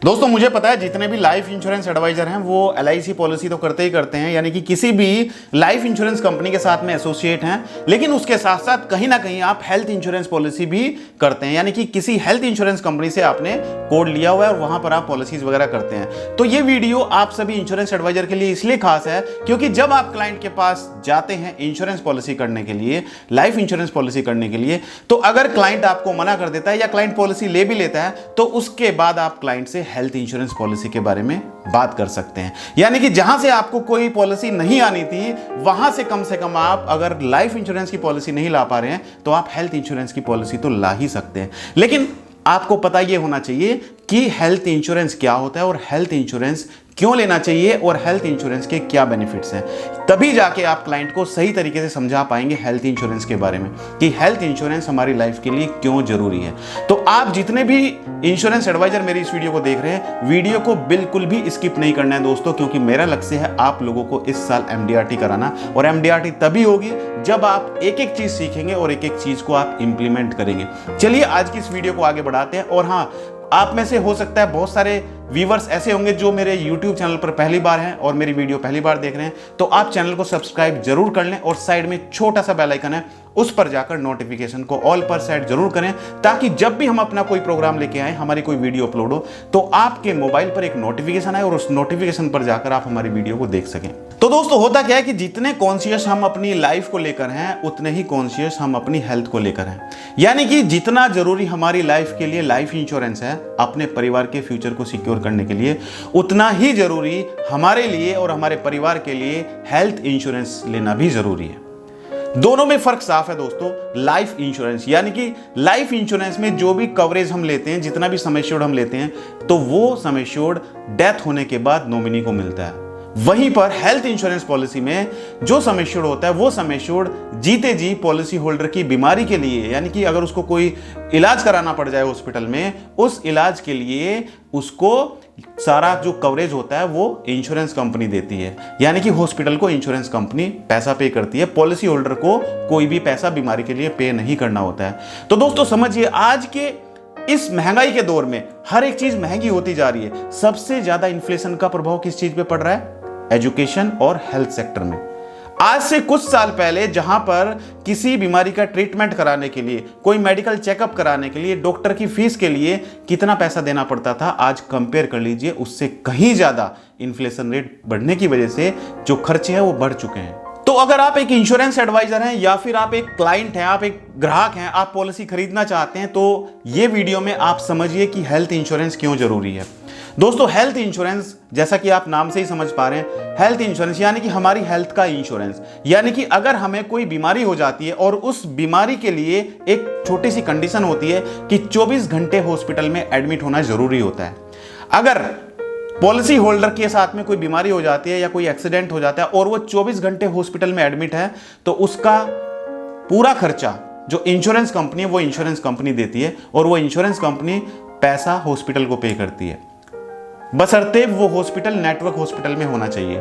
दोस्तों मुझे पता है जितने भी लाइफ इंश्योरेंस एडवाइजर हैं वो LIC पॉलिसी तो करते ही करते हैं, यानी कि किसी भी लाइफ इंश्योरेंस कंपनी के साथ में एसोसिएट हैं, लेकिन उसके साथ साथ कहीं ना कहीं आप हेल्थ इंश्योरेंस पॉलिसी भी करते हैं, यानी कि किसी हेल्थ इंश्योरेंस कंपनी से आपने कोड लिया हुआ है और वहां पर आप पॉलिसीज वगैरह करते हैं। तो ये वीडियो आप सभी इंश्योरेंस एडवाइजर के लिए इसलिए खास है क्योंकि जब आप क्लाइंट के पास जाते हैं इंश्योरेंस पॉलिसी करने के लिए, लाइफ इंश्योरेंस पॉलिसी करने के लिए, तो अगर क्लाइंट आपको मना कर देता है या क्लाइंट पॉलिसी ले भी लेता है तो उसके बाद आप क्लाइंट से हेल्थ इंश्योरेंस पॉलिसी के बारे में बात कर सकते हैं। यानी कि जहां से आपको कोई पॉलिसी नहीं आनी थी वहां से कम आप अगर लाइफ इंश्योरेंस की पॉलिसी नहीं ला पा रहे हैं तो आप हेल्थ इंश्योरेंस की पॉलिसी तो ला ही सकते हैं। लेकिन आपको पता यह होना चाहिए कि हेल्थ इंश्योरेंस क्या होता है और हेल्थ इंश्योरेंस क्यों लेना चाहिए और हेल्थ इंश्योरेंस के क्या बेनिफिट्स हैं। तभी जाके आप क्लाइंट को सही तरीके से समझा पाएंगे हेल्थ इंश्योरेंस के बारे में कि हेल्थ इंश्योरेंस हमारी लाइफ के लिए क्यों जरूरी है। तो आप जितने भी इंश्योरेंस एडवाइजर मेरी इस वीडियो को देख रहे हैं, वीडियो को बिल्कुल भी स्किप नहीं करना है दोस्तों, क्योंकि मेरा लक्ष्य है आप लोगों को इस साल MDRT कराना, और MDRT तभी होगी जब आप एक एक चीज सीखेंगे और एक एक चीज को आप इंप्लीमेंट करेंगे। चलिए आज की इस वीडियो को आगे बढ़ाते हैं। और हाँ, आप में से हो सकता है बहुत सारे व्यूवर्स ऐसे होंगे जो मेरे YouTube चैनल पर पहली बार हैं और मेरी वीडियो पहली बार देख रहे हैं, तो आप चैनल को सब्सक्राइब जरूर कर लें और साइड में छोटा सा बेल आइकन है उस पर जाकर नोटिफिकेशन को ऑल पर सेट जरूर करें, ताकि जब भी हम अपना कोई प्रोग्राम लेके आए, हमारी कोई वीडियो अपलोड हो, तो आपके मोबाइल पर एक नोटिफिकेशन आए और उस नोटिफिकेशन पर जाकर आप हमारी वीडियो को देख सकें। तो दोस्तों होता क्या है कि जितने कॉन्शियस हम अपनी लाइफ को लेकर हैं उतने ही कॉन्शियस हम अपनी हेल्थ को लेकर हैं। यानी कि जितना जरूरी हमारी लाइफ के लिए लाइफ इंश्योरेंस है अपने परिवार के फ्यूचर को सिक्योर करने के लिए, उतना ही जरूरी हमारे लिए और हमारे परिवार के लिए हेल्थ इंश्योरेंस लेना भी जरूरी है। दोनों में फर्क साफ है दोस्तों। लाइफ इंश्योरेंस यानी कि लाइफ इंश्योरेंस में जो भी कवरेज हम लेते हैं, जितना भी सम एश्योर्ड हम लेते हैं, तो वो सम एश्योर्ड डेथ होने के बाद नॉमिनी को मिलता है। वहीं पर हेल्थ इंश्योरेंस पॉलिसी में जो सम एश्योर्ड होता है वो सम एश्योर्ड जीते जी पॉलिसी होल्डर की बीमारी के लिए, यानी कि अगर उसको कोई इलाज कराना पड़ जाए हॉस्पिटल में, उस इलाज के लिए उसको सारा जो कवरेज होता है वो इंश्योरेंस कंपनी देती है। यानी कि हॉस्पिटल को इंश्योरेंस कंपनी पैसा पे करती है, पॉलिसी होल्डर को कोई भी पैसा बीमारी के लिए पे नहीं करना होता है। तो दोस्तों समझिए, आज के इस महंगाई के दौर में हर एक चीज महंगी होती जा रही है। सबसे ज्यादा इन्फ्लेशन का प्रभाव किस चीज पे पड़ रहा है? एजुकेशन और हेल्थ सेक्टर में। आज से कुछ साल पहले जहां पर किसी बीमारी का ट्रीटमेंट कराने के लिए, कोई मेडिकल चेकअप कराने के लिए, डॉक्टर की फीस के लिए कितना पैसा देना पड़ता था, आज कंपेयर कर लीजिए उससे कहीं ज्यादा इन्फ्लेशन रेट बढ़ने की वजह से जो खर्चे हैं वो बढ़ चुके हैं। तो अगर आप एक इंश्योरेंस एडवाइजर हैं या फिर आप एक क्लाइंट हैं, आप एक ग्राहक हैं, आप पॉलिसी खरीदना चाहते हैं, तो ये वीडियो में आप समझिए कि हेल्थ इंश्योरेंस क्यों जरूरी है। दोस्तों हेल्थ इंश्योरेंस, जैसा कि आप नाम से ही समझ पा रहे हैं, हेल्थ इंश्योरेंस यानी कि हमारी हेल्थ का इंश्योरेंस। यानी कि अगर हमें कोई बीमारी हो जाती है और उस बीमारी के लिए एक छोटी सी कंडीशन होती है कि 24 घंटे हॉस्पिटल में एडमिट होना जरूरी होता है। अगर पॉलिसी होल्डर के साथ में कोई बीमारी हो जाती है या कोई एक्सीडेंट हो जाता है और वो 24 घंटे हॉस्पिटल में एडमिट है, तो उसका पूरा खर्चा जो इंश्योरेंस कंपनी है वो इंश्योरेंस कंपनी देती है, और वो इंश्योरेंस कंपनी पैसा हॉस्पिटल को पे करती है, बशर्ते वो हॉस्पिटल नेटवर्क हॉस्पिटल में होना चाहिए।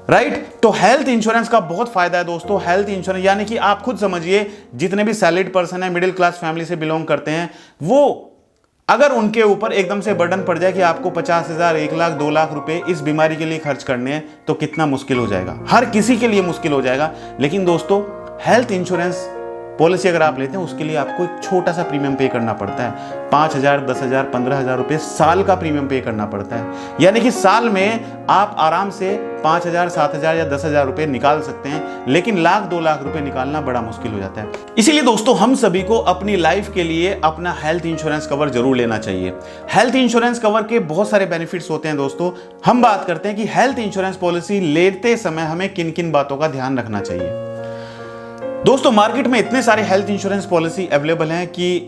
राइट? तो हेल्थ इंश्योरेंस का बहुत फायदा है दोस्तों। हेल्थ इंश्योरेंस यानी कि आप खुद समझिए, जितने भी सैलरीड पर्सन है, मिडिल क्लास फैमिली से बिलोंग करते हैं, वो अगर उनके ऊपर एकदम से बर्डन पड़ जाए कि आपको 50,000, 1 लाख, 2 लाख रुपए इस बीमारी के लिए खर्च करने हैं, तो कितना मुश्किल हो जाएगा। हर किसी के लिए मुश्किल हो जाएगा। लेकिन दोस्तों हेल्थ इंश्योरेंस पॉलिसी अगर आप लेते हैं उसके लिए आपको एक छोटा सा प्रीमियम पे करना पड़ता है। 5,000, 10,000, 15,000 रुपए साल का प्रीमियम पे करना पड़ता है। यानी कि साल में आप आराम से 5,000, 7,000 या 10,000 रुपए निकाल सकते हैं, लेकिन लाख, 2 लाख रुपए निकालना बड़ा मुश्किल हो जाता है। इसीलिए दोस्तों हम सभी को अपनी लाइफ के लिए अपना हेल्थ इंश्योरेंस कवर जरूर लेना चाहिए। हेल्थ इंश्योरेंस कवर के बहुत सारे बेनिफिट्स होते हैं दोस्तों। हम बात करते हैं कि हेल्थ इंश्योरेंस पॉलिसी लेते समय हमें किन किन बातों का ध्यान रखना चाहिए। दोस्तों मार्केट में इतने सारे हेल्थ इंश्योरेंस पॉलिसी अवेलेबल हैं कि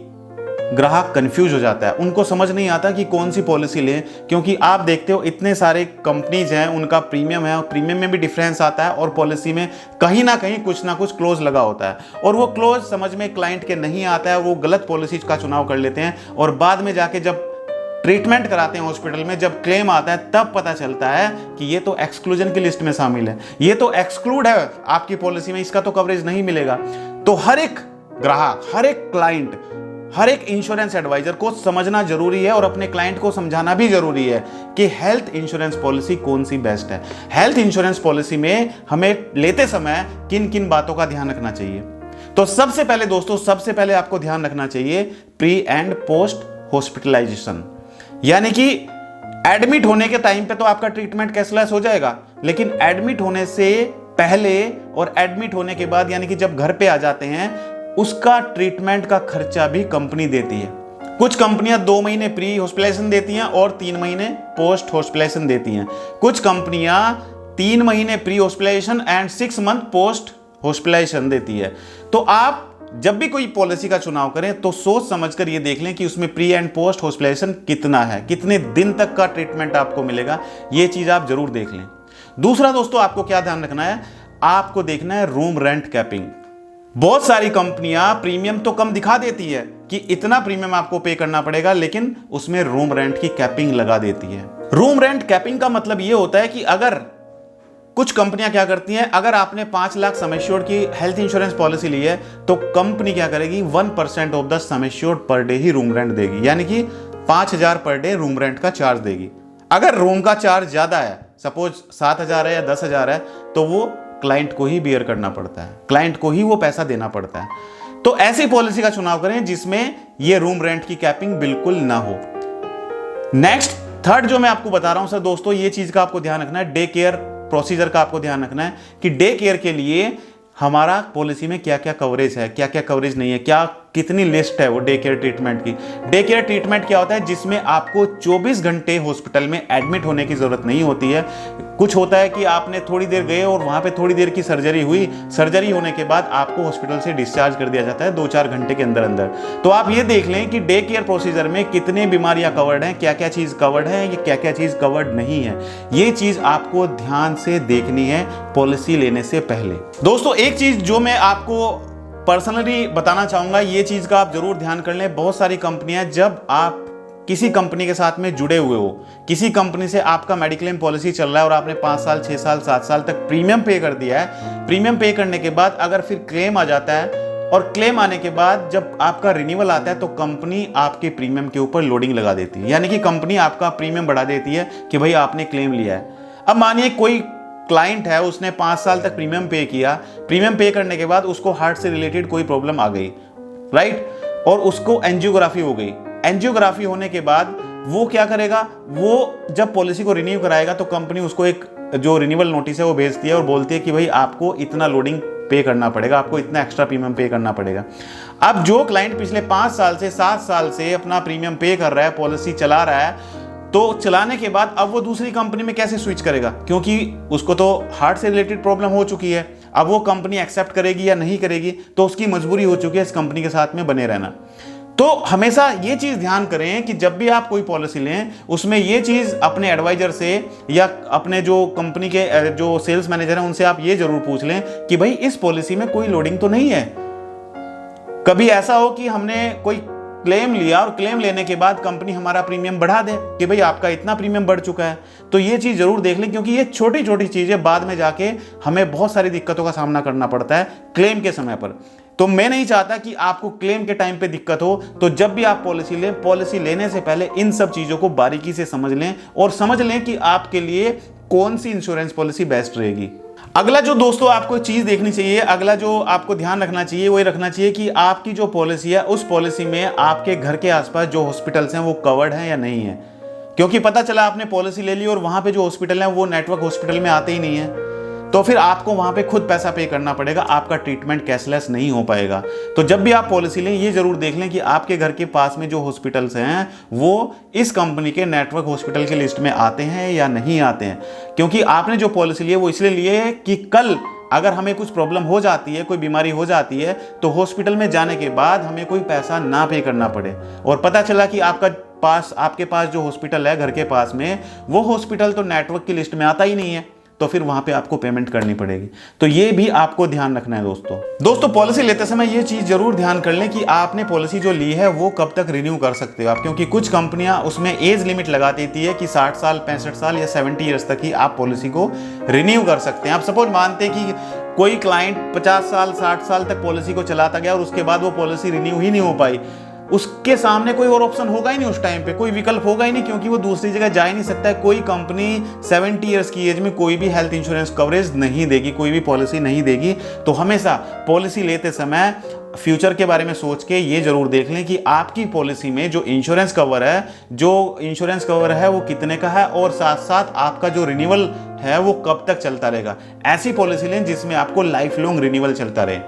ग्राहक कंफ्यूज हो जाता है, उनको समझ नहीं आता कि कौन सी पॉलिसी लें, क्योंकि आप देखते हो इतने सारे कंपनीज हैं, उनका प्रीमियम है, प्रीमियम में भी डिफरेंस आता है और पॉलिसी में कहीं ना कुछ क्लोज लगा होता है, और वो क्लोज समझ में क्लाइंट के नहीं आता है, वो गलत पॉलिसी का चुनाव कर लेते हैं, और बाद में जाके जब ट्रीटमेंट कराते हैं हॉस्पिटल में, जब क्लेम आता है तब पता चलता है कि ये तो एक्सक्लूजन की लिस्ट में शामिल है, ये तो एक्सक्लूड है आपकी पॉलिसी में, इसका तो कवरेज नहीं मिलेगा। तो हर एक ग्राहक, हर एक क्लाइंट, हर एक इंश्योरेंस एडवाइजर को समझना जरूरी है और अपने क्लाइंट को समझाना भी जरूरी है कि हेल्थ इंश्योरेंस पॉलिसी कौन सी बेस्ट है। हेल्थ इंश्योरेंस पॉलिसी में हमें लेते समय किन किन बातों का ध्यान रखना चाहिए। तो सबसे पहले दोस्तों, सबसे पहले आपको ध्यान रखना चाहिए प्री एंड पोस्ट हॉस्पिटलाइजेशन, यानी कि एडमिट होने के टाइम पे तो आपका ट्रीटमेंट कैशलेस हो जाएगा, लेकिन एडमिट होने से पहले और एडमिट होने के बाद, यानी कि जब घर पे आ जाते हैं, उसका ट्रीटमेंट का खर्चा भी कंपनी देती है। कुछ कंपनियां 2 महीने प्री हॉस्पिटलाइजेशन देती हैं और 3 महीने पोस्ट हॉस्पिटलाइजेशन देती हैं। कुछ कंपनियां 3 महीने pre hospitalisation and 6 month post hospitalisation देती है। तो आप जब भी कोई पॉलिसी का चुनाव करें तो सोच समझकर ये देख लें कि उसमें प्री एंड पोस्ट हॉस्पिटलाइजेशन कितना है, कितने दिन तक का ट्रीटमेंट आपको मिलेगा, ये चीज आप जरूर देख लें। दूसरा दोस्तों, आपको क्या ध्यान रखना है, आपको देखना है रूम रेंट कैपिंग। बहुत सारी कंपनियां प्रीमियम तो कम दिखा देती है कि इतना प्रीमियम आपको पे करना पड़ेगा, लेकिन उसमें रूम रेंट की कैपिंग लगा देती है। रूम रेंट कैपिंग का मतलब यह होता है कि अगर कुछ कंपनियां क्या करती हैं, अगर आपने 5 लाख सम एश्योर्ड की हेल्थ इंश्योरेंस पॉलिसी ली है तो कंपनी क्या करेगी, 1% of the sum assured per day he room rent देगी, यानी कि 5,000 पर डे रूम रेंट का चार्ज देगी। अगर रूम का चार्ज ज्यादा है, सपोज 7,000 है या 10,000 है, तो वो क्लाइंट को ही बियर करना पड़ता है, क्लाइंट को ही वो पैसा देना पड़ता है। तो ऐसी पॉलिसी का चुनाव करें जिसमें ये रूम रेंट की कैपिंग बिल्कुल ना हो। नेक्स्ट, थर्ड जो मैं आपको बता रहा हूं सर दोस्तों, ये चीज का आपको ध्यान रखना है, डे केयर प्रोसीजर का आपको ध्यान रखना है कि डे केयर के लिए हमारा पॉलिसी में क्या क्या कवरेज है, क्या क्या कवरेज नहीं है, क्या कितनी लिस्ट है वो डे केयर ट्रीटमेंट की। डे केयर ट्रीटमेंट क्या होता है, जिसमें आपको 24 घंटे हॉस्पिटल में एडमिट होने की जरूरत नहीं होती है। कुछ होता है कि आपने थोड़ी देर गए और वहां पे थोड़ी देर की सर्जरी हुई, सर्जरी होने के बाद आपको हॉस्पिटल से डिस्चार्ज कर दिया जाता है 2-4 घंटे के अंदर अंदर। तो आप ये देख लें कि डे केयर प्रोसीजर में कितनी बीमारियां कवर्ड हैं, क्या क्या चीज कवर्ड है, या क्या क्या चीज कवर्ड नहीं है, ये चीज आपको ध्यान से देखनी है पॉलिसी लेने से पहले। दोस्तों, एक चीज जो मैं आपको पर्सनली बताना चाहूंगा, ये चीज का आप जरूर ध्यान कर लें। बहुत सारी कंपनियां, जब आप किसी कंपनी के साथ में जुड़े हुए हो, किसी कंपनी से आपका मेडिक्लेम पॉलिसी चल रहा है और आपने 5 साल 6 साल 7 साल तक प्रीमियम पे कर दिया है, प्रीमियम पे करने के बाद अगर फिर क्लेम आ जाता है और क्लेम आने के बाद जब आपका रिन्यूअल आता है तो कंपनी आपके प्रीमियम के ऊपर लोडिंग लगा देती है, यानी कि कंपनी आपका प्रीमियम बढ़ा देती है कि भाई आपने क्लेम लिया है। अब मानिए कोई क्लाइंट है, उसने 5 साल तक प्रीमियम पे किया, प्रीमियम पे करने के बाद उसको हार्ट से रिलेटेड कोई प्रॉब्लम आ गई, राइट, और उसको एंजियोग्राफी हो गई। एंजियोग्राफी होने के बाद वो क्या करेगा, वो जब पॉलिसी को रिन्यू कराएगा तो कंपनी उसको एक जो रिन्यूअल नोटिस है वो भेजती है और बोलती है कि भाई आपको इतना लोडिंग पे करना पड़ेगा, आपको इतना एक्स्ट्रा प्रीमियम पे करना पड़ेगा। अब जो क्लाइंट पिछले 5 साल से 7 साल से अपना प्रीमियम पे कर रहा है, पॉलिसी चला रहा है, तो चलाने के बाद अब वो दूसरी कंपनी में कैसे स्विच करेगा, क्योंकि उसको तो हार्ट से रिलेटेड प्रॉब्लम हो चुकी है। अब वो कंपनी एक्सेप्ट करेगी या नहीं करेगी, तो उसकी मजबूरी हो चुकी है इस कंपनी के साथ में बने रहना। तो हमेशा ये चीज ध्यान करें कि जब भी आप कोई पॉलिसी लें, उसमें ये चीज अपने एडवाइजर से या अपने जो कंपनी के जो सेल्स मैनेजर हैं उनसे आप ये जरूर पूछ लें कि भाई इस पॉलिसी में कोई लोडिंग तो नहीं है। कभी ऐसा हो कि हमने कोई क्लेम लिया और क्लेम लेने के बाद कंपनी हमारा प्रीमियम बढ़ा दे कि भाई आपका इतना प्रीमियम बढ़ चुका है। तो ये चीज जरूर देख लें, क्योंकि ये छोटी छोटी चीजें बाद में जाके हमें बहुत सारी दिक्कतों का सामना करना पड़ता है क्लेम के समय पर। तो मैं नहीं चाहता कि आपको क्लेम के टाइम पे दिक्कत हो। तो जब भी आप पॉलिसी लें, पॉलिसी लेने से पहले इन सब चीजों को बारीकी से समझ लें और समझ लें कि आपके लिए कौन सी इंश्योरेंस पॉलिसी बेस्ट रहेगी। अगला जो दोस्तों आपको चीज देखनी चाहिए, अगला जो आपको ध्यान रखना चाहिए वो ये रखना चाहिए कि आपकी जो पॉलिसी है उस पॉलिसी में आपके घर के आसपास जो हॉस्पिटल्स हैं वो कवर्ड हैं या नहीं है। क्योंकि पता चला आपने पॉलिसी ले ली और वहां पे जो हॉस्पिटल है वो नेटवर्क हॉस्पिटल में आते ही नहीं है, तो फिर आपको वहां पे खुद पैसा पे करना पड़ेगा, आपका ट्रीटमेंट कैशलेस नहीं हो पाएगा। तो जब भी आप पॉलिसी लें ये जरूर देख लें कि आपके घर के पास में जो हॉस्पिटल्स हैं वो इस कंपनी के नेटवर्क हॉस्पिटल की लिस्ट में आते हैं या नहीं आते हैं। क्योंकि आपने जो पॉलिसी ली है वो इसलिए लिए है कि कल अगर हमें कुछ प्रॉब्लम हो जाती है, कोई बीमारी हो जाती है, तो हॉस्पिटल में जाने के बाद हमें कोई पैसा ना पे करना पड़े। और पता चला कि आपके पास जो हॉस्पिटल है घर के पास में, वो हॉस्पिटल तो नेटवर्क की लिस्ट में आता ही नहीं है, तो फिर वहां पे आपको पेमेंट करनी पड़ेगी। तो ये भी आपको ध्यान रखना है दोस्तों पॉलिसी लेते समय ये चीज जरूर ध्यान कर लें कि आपने पॉलिसी जो ली है वो कब तक रिन्यू कर सकते हो आप। क्योंकि कुछ कंपनियां उसमें एज लिमिट लगा देती है कि 60 साल 65 साल या 70 ईयर्स तक ही आप पॉलिसी को रिन्यू कर सकते हैं। आप सपोज मानते हैं कि कोई क्लाइंट 50 साल 60 साल तक पॉलिसी को चलाता गया और उसके बाद वो पॉलिसी रिन्यू ही नहीं हो पाई, उसके सामने कोई और ऑप्शन होगा ही नहीं, उस टाइम पे कोई विकल्प होगा ही नहीं, क्योंकि वो दूसरी जगह जा ही नहीं सकता है। कोई कंपनी 70 ईयर्स की एज में कोई भी हेल्थ इंश्योरेंस कवरेज नहीं देगी, कोई भी पॉलिसी नहीं देगी। तो हमेशा पॉलिसी लेते समय फ्यूचर के बारे में सोच के ये जरूर देख लें कि आपकी पॉलिसी में जो इंश्योरेंस कवर है वो कितने का है, और साथ साथ आपका जो रिन्यूअल है वो कब तक चलता रहेगा। ऐसी पॉलिसी लें जिसमें आपको लाइफ लॉन्ग रिन्यूअल चलता रहे।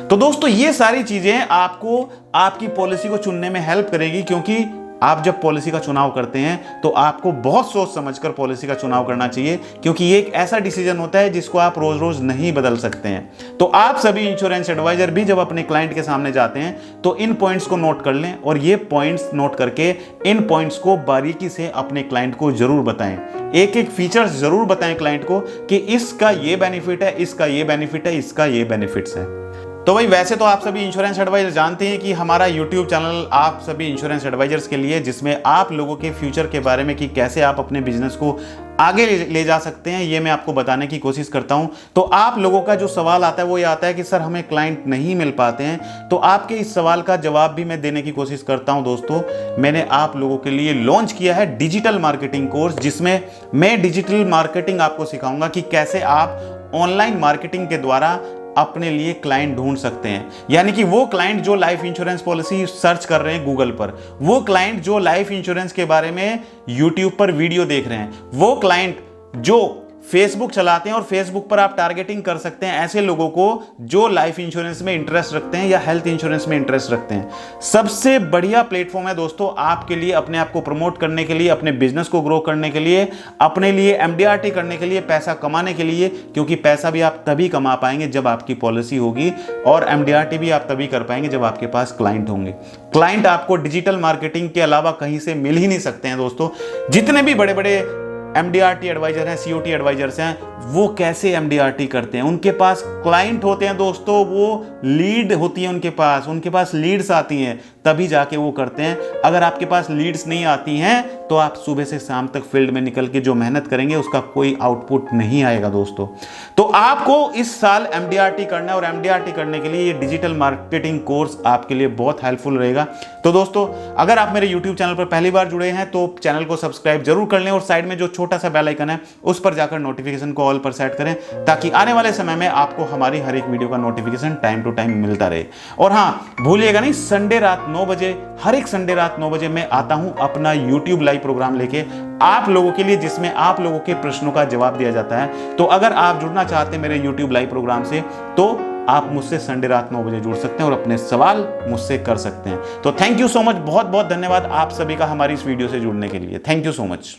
तो दोस्तों ये सारी चीजें आपको आपकी पॉलिसी को चुनने में हेल्प करेगी, क्योंकि आप जब पॉलिसी का चुनाव करते हैं तो आपको बहुत सोच समझकर पॉलिसी का चुनाव करना चाहिए, क्योंकि ये एक ऐसा डिसीजन होता है जिसको आप रोज रोज नहीं बदल सकते हैं। तो आप सभी इंश्योरेंस एडवाइजर भी जब अपने क्लाइंट के सामने जाते हैं तो इन पॉइंट्स को नोट कर लें, और ये पॉइंट्स नोट करके इन पॉइंट्स को बारीकी से अपने क्लाइंट को जरूर बताएं। एक एक फीचर्स जरूर बताएं क्लाइंट को कि इसका ये बेनिफिट है, इसका ये बेनिफिट है, इसका ये बेनिफिट्स है। तो भाई वैसे तो आप सभी इंश्योरेंस एडवाइजर जानते हैं कि हमारा YouTube चैनल आप सभी इंश्योरेंस एडवाइजर्स के लिए, जिसमें आप लोगों के फ्यूचर के बारे में कि कैसे आप अपने बिजनेस को आगे ले जा सकते हैं, ये मैं आपको बताने की कोशिश करता हूं। तो आप लोगों का जो सवाल आता है वो ये आता है कि सर हमें क्लाइंट नहीं मिल पाते हैं, तो आपके इस सवाल का जवाब भी मैं देने की कोशिश करता हूं। दोस्तों मैंने आप लोगों के लिए लॉन्च किया है डिजिटल मार्केटिंग कोर्स, जिसमें मैं डिजिटल मार्केटिंग आपको सिखाऊंगा कि कैसे आप ऑनलाइन मार्केटिंग के द्वारा अपने लिए क्लाइंट ढूंढ सकते हैं। यानी कि वो क्लाइंट जो लाइफ इंश्योरेंस पॉलिसी सर्च कर रहे हैं गूगल पर, वो क्लाइंट जो लाइफ इंश्योरेंस के बारे में यूट्यूब पर वीडियो देख रहे हैं, वो क्लाइंट जो फेसबुक चलाते हैं और फेसबुक पर आप टारगेटिंग कर सकते हैं ऐसे लोगों को जो लाइफ इंश्योरेंस में इंटरेस्ट रखते हैं या हेल्थ इंश्योरेंस में इंटरेस्ट रखते हैं। सबसे बढ़िया प्लेटफॉर्म है दोस्तों आपके लिए, अपने आप को प्रमोट करने के लिए, अपने बिजनेस को ग्रो करने के लिए, अपने लिए MDRT करने के लिए, पैसा कमाने के लिए, क्योंकि पैसा भी आप तभी कमा पाएंगे जब आपकी पॉलिसी होगी, और MDRT भी आप तभी कर पाएंगे जब आपके पास क्लाइंट होंगे। क्लाइंट आपको डिजिटल मार्केटिंग के अलावा कहीं से मिल ही नहीं सकते हैं दोस्तों। जितने भी बड़े बड़े MDRT एडवाइजर हैं, COT एडवाइजर्स हैं, वो कैसे MDRT करते हैं? उनके पास क्लाइंट होते हैं दोस्तों, वो लीड होती है उनके पास लीड्स आती हैं, तभी जाके वो करते हैं। अगर आपके पास लीड्स नहीं आती हैं तो आप सुबह से शाम तक फील्ड में निकल के जो मेहनत करेंगे उसका कोई आउटपुट नहीं आएगा दोस्तों। तो आपको इस साल MDRT करना है, और MDRT करने के लिए ये डिजिटल मार्केटिंग कोर्स आपके लिए बहुत हेल्पफुल रहेगा। तो दोस्तों अगर आप मेरे YouTube चैनल पर पहली बार जुड़े हैं तो चैनल को सब्सक्राइब जरूर कर लें, और साइड में जो छोटा सा बेल आइकन है उस पर जाकर नोटिफिकेशन को ऑल पर सेट करें, ताकि आने वाले समय में आपको हमारी हर एक वीडियो का नोटिफिकेशन टाइम टू टाइम मिलता रहे। और हाँ भूलिएगा नहीं, संडे रात 9 बजे, हर एक संडे रात 9 बजे मैं आता हूं अपना YouTube लाइव प्रोग्राम लेके आप लोगों के लिए, जिसमें आप लोगों के प्रश्नों का जवाब दिया जाता है। तो अगर आप जुड़ना चाहते हैं मेरे YouTube लाइव प्रोग्राम से तो आप मुझसे संडे रात 9 बजे जुड़ सकते हैं और अपने सवाल मुझसे कर सकते हैं। तो थैंक यू सो मच, बहुत बहुत धन्यवाद आप सभी का हमारी इस वीडियो से जुड़ने के लिए। Thank you so much.